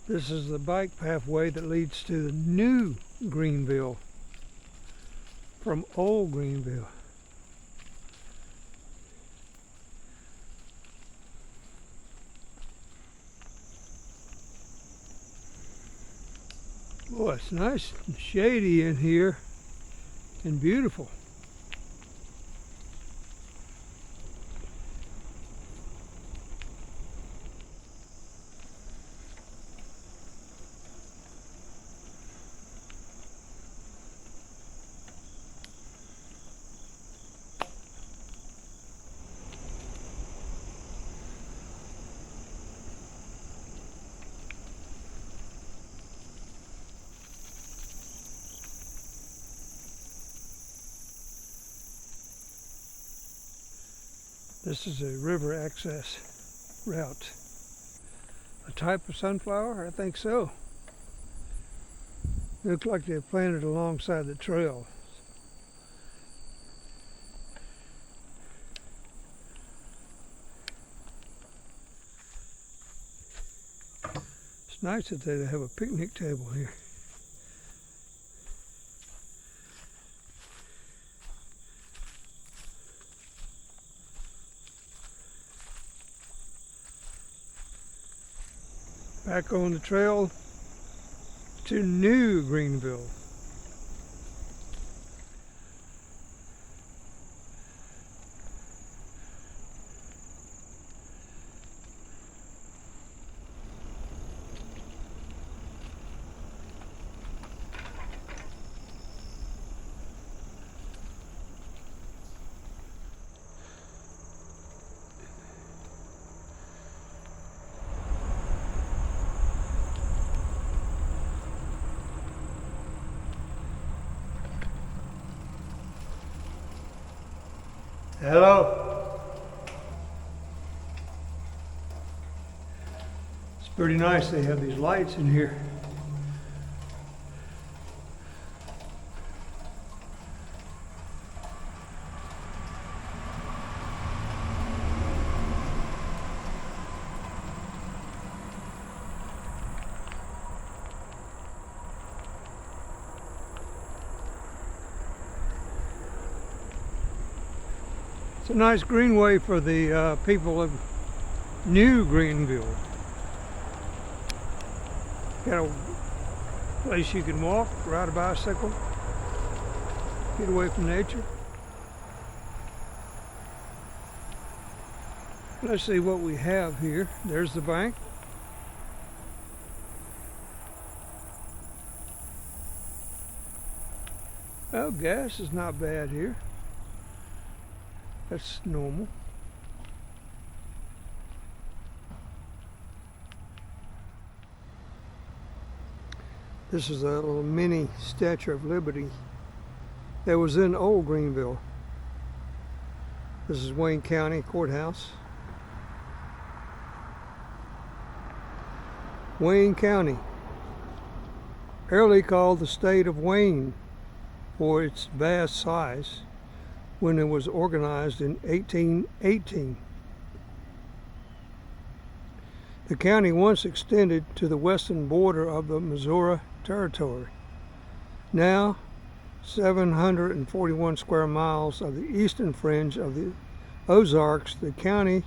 This is the bike pathway that leads to the new Greenville from old Greenville. Boy, it's nice and shady in here and beautiful. This is a river access route. A type of sunflower? I think so. Looks like they're planted alongside the trail. It's nice that they have a picnic table here. Back on the trail to New Greenville. Hello. It's pretty nice they have these lights in here. It's a nice greenway for the people of New Greenville. Got a place you can walk, ride a bicycle, get away from nature. Let's see what we have here. There's the bank. Oh, gas is not bad here. That's normal. This is a little mini Statue of Liberty that was in old Greenville. This is Wayne County Courthouse. Wayne County, early called the state of Wayne for its vast size, when it was organized in 1818. The county once extended to the western border of the Missouri Territory. Now, 741 square miles of the eastern fringe of the Ozarks, the county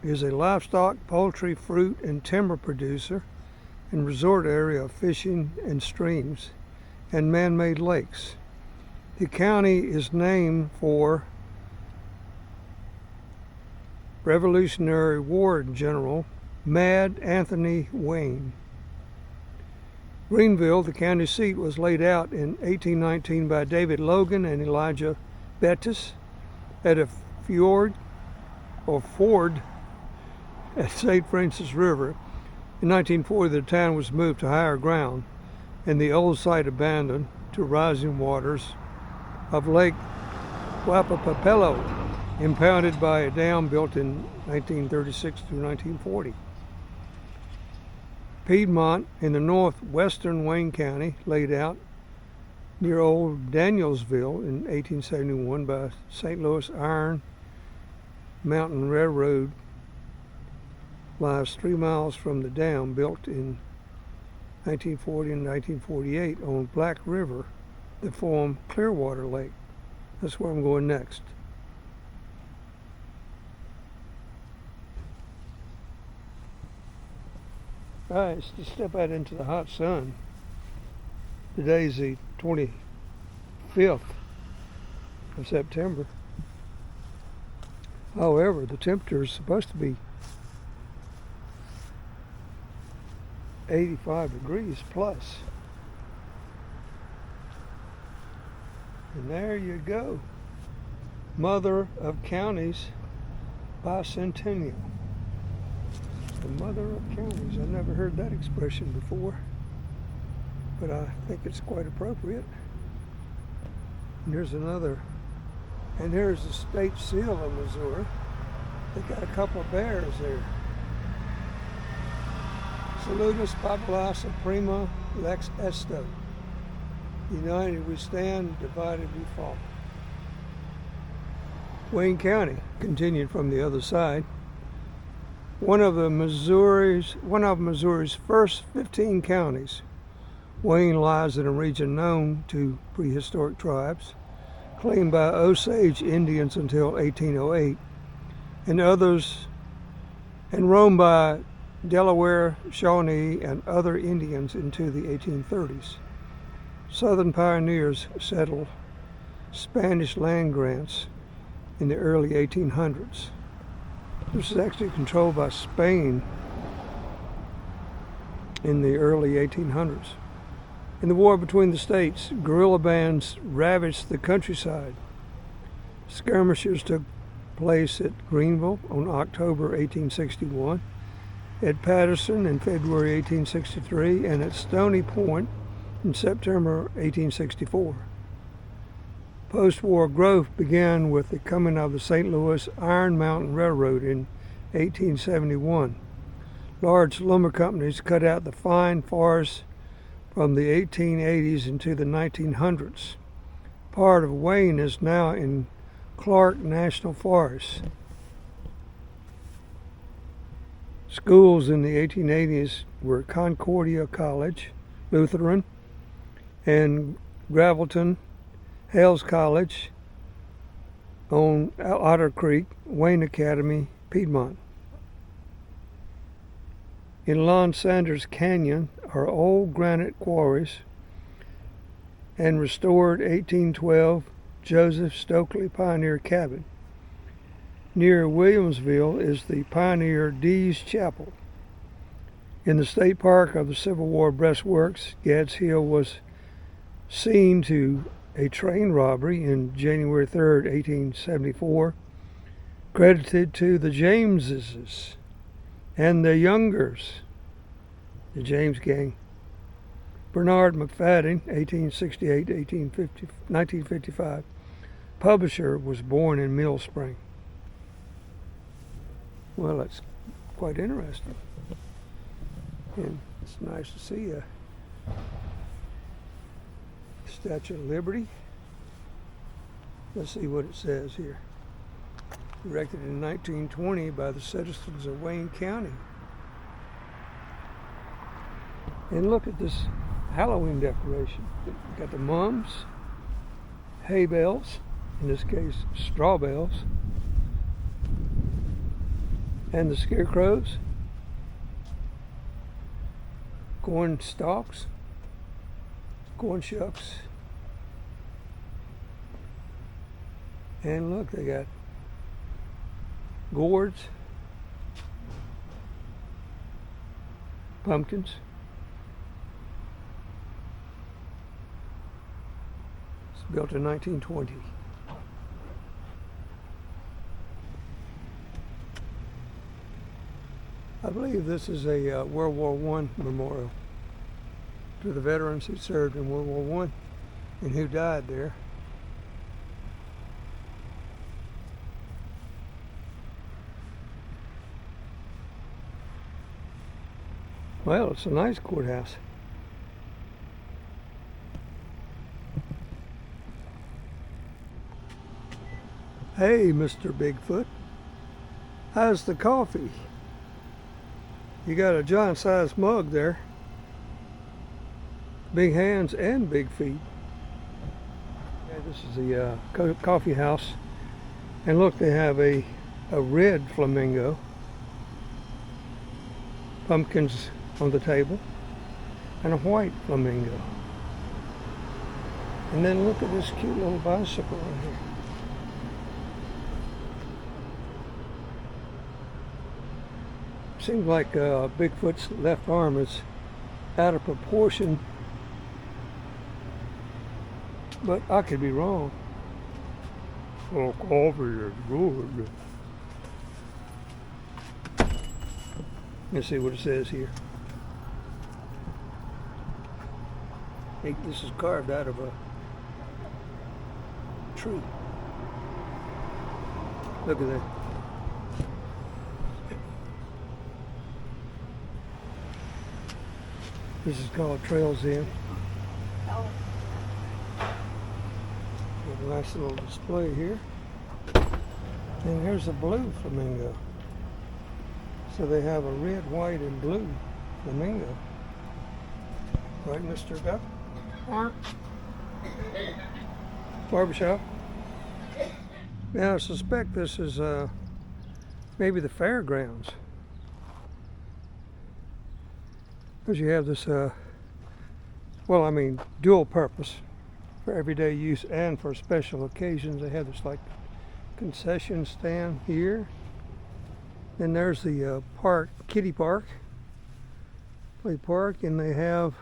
is a livestock, poultry, fruit, and timber producer and resort area of fishing and streams and man-made lakes. The county is named for Revolutionary War General Mad Anthony Wayne. Greenville, the county seat, was laid out in 1819 by David Logan and Elijah Bettis at a ford at St. Francis River. In 1940, the town was moved to higher ground and the old site abandoned to rising waters of Lake Wapapapello, impounded by a dam built in 1936 through 1940. Piedmont in the northwestern Wayne County, laid out near old Danielsville in 1871 by St. Louis Iron Mountain Railroad lies 3 miles from the dam built in 1940 and 1948 on Black River that form Clearwater Lake. That's where I'm going next. Alright, let's just step out into the hot sun. Today's the 25th of September. However, the temperature is supposed to be 85 degrees plus. And there you go. Mother of counties bicentennial. The mother of counties. I've never heard that expression before, but I think it's quite appropriate. And here's another. And here's the state seal of Missouri. They got a couple of bears there. Saludos Populi Suprema Lex Esto. United we stand, divided we fall. Wayne County, continued from the other side. One of Missouri's first 15 counties. Wayne lies in a region known to prehistoric tribes, claimed by Osage Indians until 1808, and others, and roamed by Delaware, Shawnee, and other Indians into the 1830s. Southern pioneers settled Spanish land grants in the early 1800s. This was actually controlled by Spain in the early 1800s. In the war between the states, guerrilla bands ravaged the countryside. Skirmishes took place at Greenville on October 1861, at Patterson in February 1863, and at Stony Point in September 1864. Post-war growth began with the coming of the St. Louis Iron Mountain Railroad in 1871. Large lumber companies cut out the fine forests from the 1880s into the 1900s. Part of Wayne is now in Clark National Forest. Schools in the 1880s were Concordia College, Lutheran, and Gravelton, Hales College on Otter Creek, Wayne Academy, Piedmont. In Lon Sanders Canyon are old granite quarries and restored 1812 Joseph Stokely Pioneer Cabin. Near Williamsville is the Pioneer Dee's Chapel. In the state park of the Civil War breastworks, Gads Hill was seen to a train robbery in January 3rd, 1874, credited to the Jameses and the Youngers, the James Gang. Bernard McFadden, 1968-1955, publisher, was born in Mill Spring. Well, that's quite interesting. And it's nice to see a Statue of Liberty. Let's see what it says here. Erected in 1920 by the citizens of Wayne County. And look at this Halloween decoration. Got the mums, hay bales, in this case straw bales, and the scarecrows, corn stalks, corn shucks, and look, they got gourds, pumpkins. It's built in 1920. I believe this is a World War I memorial to the veterans who served in World War I and who died there. Well, it's a nice courthouse. Hey, Mr. Bigfoot, how's the coffee? You got a giant-sized mug there. Big hands and big feet. Okay, this is the coffee house. And look, they have a red flamingo. Pumpkins on the table. And a white flamingo. And then look at this cute little bicycle right here. Seems like Bigfoot's left arm is out of proportion, but I could be wrong. Oh, coffee is good. Let's see what it says here. Hey, this is carved out of a tree. Look at that. This is called Trails Inn. Got a nice little display here. And here's a blue flamingo. So they have a red, white, and blue flamingo. Right, Mr. Gup? Yeah. Barbershop. Now I suspect this is maybe the fairgrounds. Because you have this, well, I mean, dual purpose for everyday use and for special occasions. They have this like concession stand here. Then there's the park, kiddie park, play park, and they have,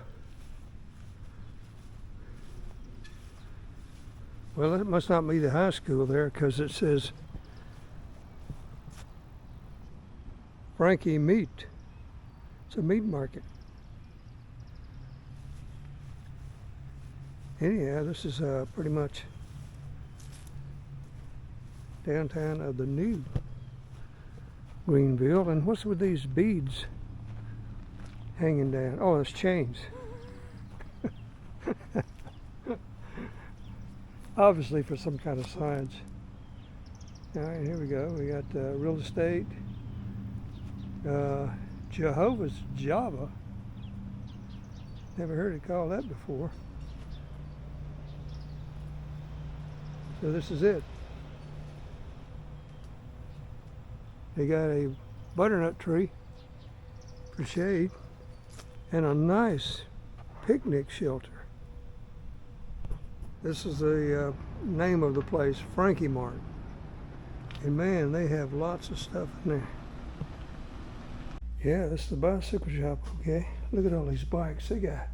well, it must not be the high school there because it says Frankie Meat. It's a meat market. Anyhow, this is pretty much downtown of the new Greenville. And what's with these beads hanging down? Oh, it's chains. Obviously for some kind of signs. All right, here we go. We got real estate. Jehovah's Java. Never heard it called that before. So this is it. They got a butternut tree for shade and a nice picnic shelter. This is the name of the place, Frankie Mart. And man, they have lots of stuff in there. Yeah, this is the bicycle shop, okay? Look at all these bikes they got.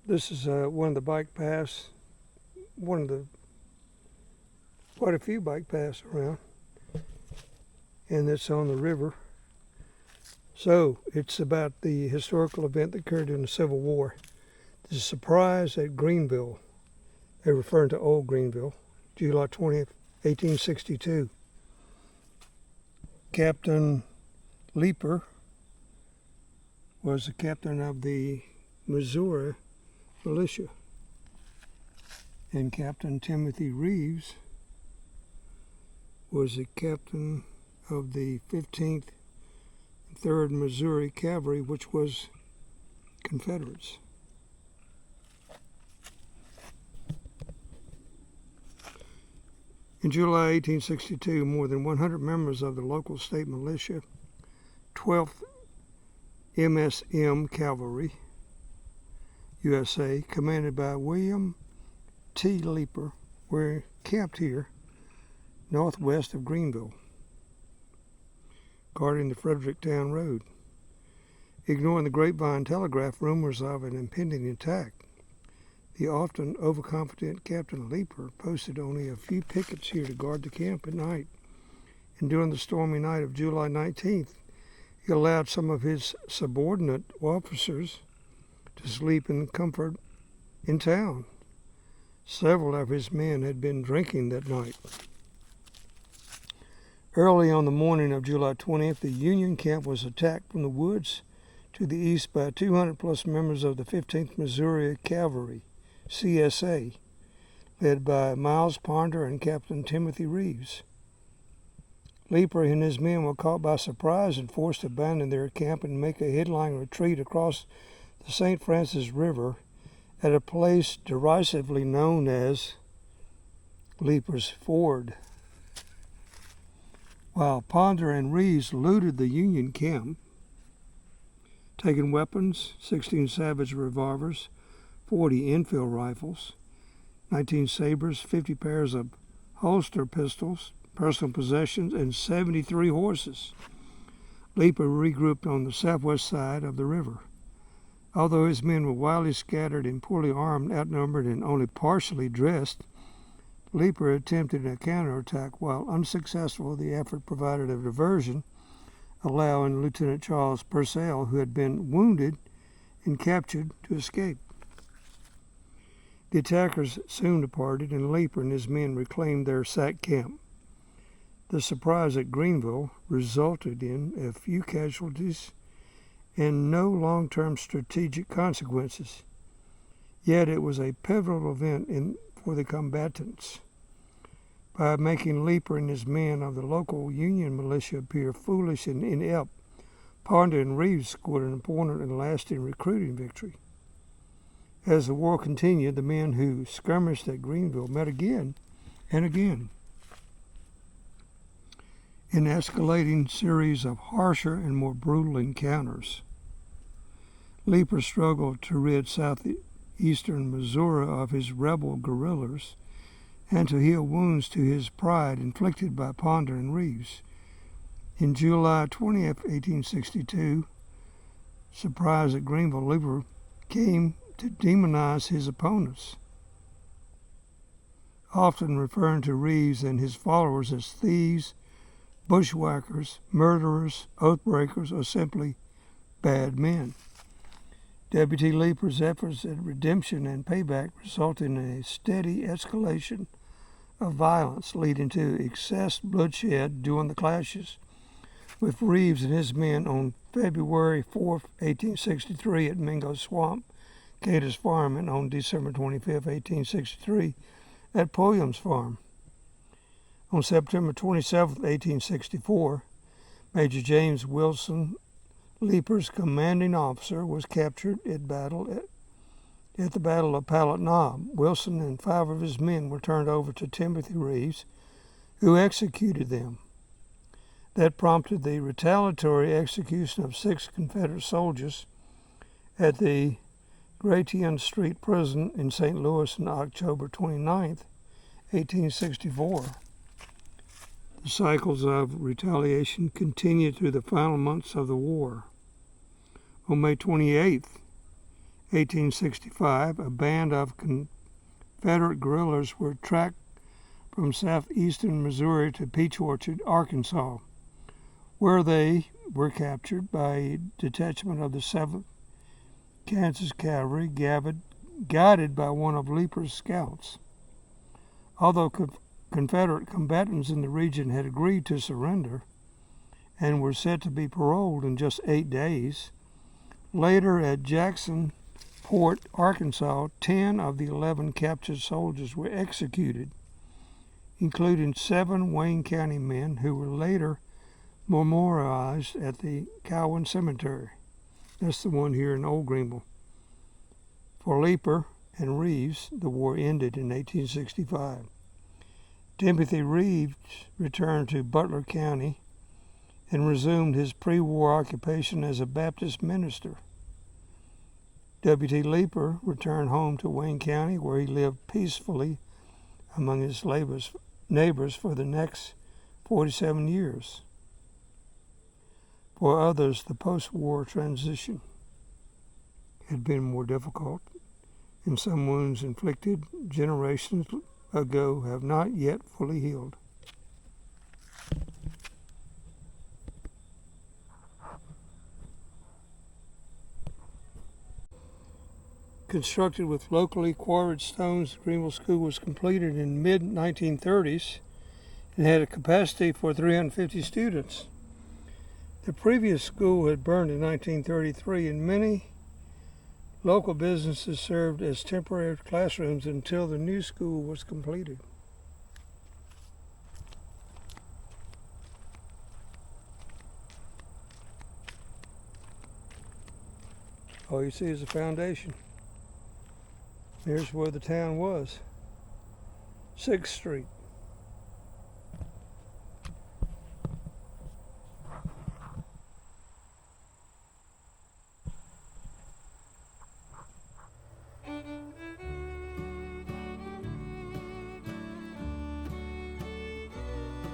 This is one of the bike paths, quite a few bike paths around, and it's on the river. So it's about the historical event that occurred during the Civil War. The surprise at Greenville, they're referring to Old Greenville, July 20th, 1862. Captain Leeper was the captain of the Missouri militia, and Captain Timothy Reeves was the captain of the 15th and 3rd Missouri Cavalry, which was Confederates. In July 1862, more than 100 members of the local state militia, 12th MSM Cavalry, USA, commanded by William T. Leeper, were camped here, northwest of Greenville, guarding the Fredericktown Road. Ignoring the grapevine telegraph rumors of an impending attack, the often overconfident Captain Leeper posted only a few pickets here to guard the camp at night. And during the stormy night of July 19th, he allowed some of his subordinate officers to sleep in comfort in town. Several of his men had been drinking that night. Early on the morning of July 20th, the Union camp was attacked from the woods to the east by 200-plus members of the 15th Missouri Cavalry, CSA, led by Miles Ponder and Captain Timothy Reeves. Leeper and his men were caught by surprise and forced to abandon their camp and make a headlong retreat across the St. Francis River at a place derisively known as Leeper's Ford. While Ponder and Reeves looted the Union camp, taking weapons, 16 Savage revolvers, 40 Enfield rifles, 19 sabers, 50 pairs of holster pistols, personal possessions, and 73 horses. Leeper regrouped on the southwest side of the river. Although his men were wildly scattered and poorly armed, outnumbered, and only partially dressed, Leeper attempted a counterattack. While unsuccessful, the effort provided a diversion, allowing Lieutenant Charles Purcell, who had been wounded and captured, to escape. The attackers soon departed, and Leeper and his men reclaimed their sacked camp. The surprise at Greenville resulted in a few casualties and no long-term strategic consequences. Yet it was a pivotal event for the combatants. By making Leeper and his men of the local Union militia appear foolish and inept, Ponder and Reeves scored an important and lasting recruiting victory. As the war continued, the men who skirmished at Greenville met again and again in an escalating series of harsher and more brutal encounters. Leeper struggled to rid southeastern Missouri of his rebel guerrillas and to heal wounds to his pride inflicted by Ponder and Reeves. In July 20th, 1862, surprise at Greenville, Leeper came to demonize his opponents, often referring to Reeves and his followers as thieves, bushwhackers, murderers, oath-breakers, or simply bad men. Deputy Leeper's efforts at redemption and payback resulted in a steady escalation of violence, leading to excess bloodshed during the clashes with Reeves and his men on February 4, 1863 at Mingo Swamp, Cato's Farm, and on December 25, 1863 at Pulliam's Farm. On September 27, 1864, Major James Wilson, Leeper's commanding officer, was captured at the Battle of Pallet Knob. Wilson and 5 of his men were turned over to Timothy Reeves, who executed them. That prompted the retaliatory execution of 6 Confederate soldiers at the Gratian Street Prison in St. Louis on October 29, 1864. The cycles of retaliation continued through the final months of the war. On May 28, 1865, a band of Confederate guerrillas were tracked from southeastern Missouri to Peach Orchard, Arkansas, where they were captured by a detachment of the 7th Kansas Cavalry, guided by one of Leeper's scouts. Although Confederate combatants in the region had agreed to surrender and were set to be paroled in just 8 days, later at Jacksonport, Arkansas, 10 of the 11 captured soldiers were executed, including 7 Wayne County men who were later memorialized at the Cowan Cemetery. That's the one here in Old Greenville. For Leeper and Reeves, the war ended in 1865. Timothy Reeves returned to Butler County and resumed his pre-war occupation as a Baptist minister. Deputy Leeper returned home to Wayne County, where he lived peacefully among his neighbors for the next 47 years. For others, the post-war transition had been more difficult, and some wounds inflicted generations ago have not yet fully healed. Constructed with locally quarried stones, the Greenville School was completed in mid-1930s and had a capacity for 350 students. The previous school had burned in 1933, and many local businesses served as temporary classrooms until the new school was completed. All you see is the foundation. Here's where the town was. 6th Street.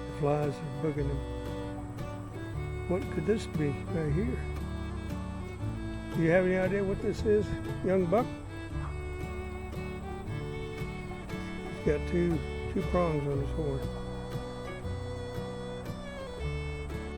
The flies are bugging them. What could this be right here? Do you have any idea what this is, young buck? He's got two prongs on his horn.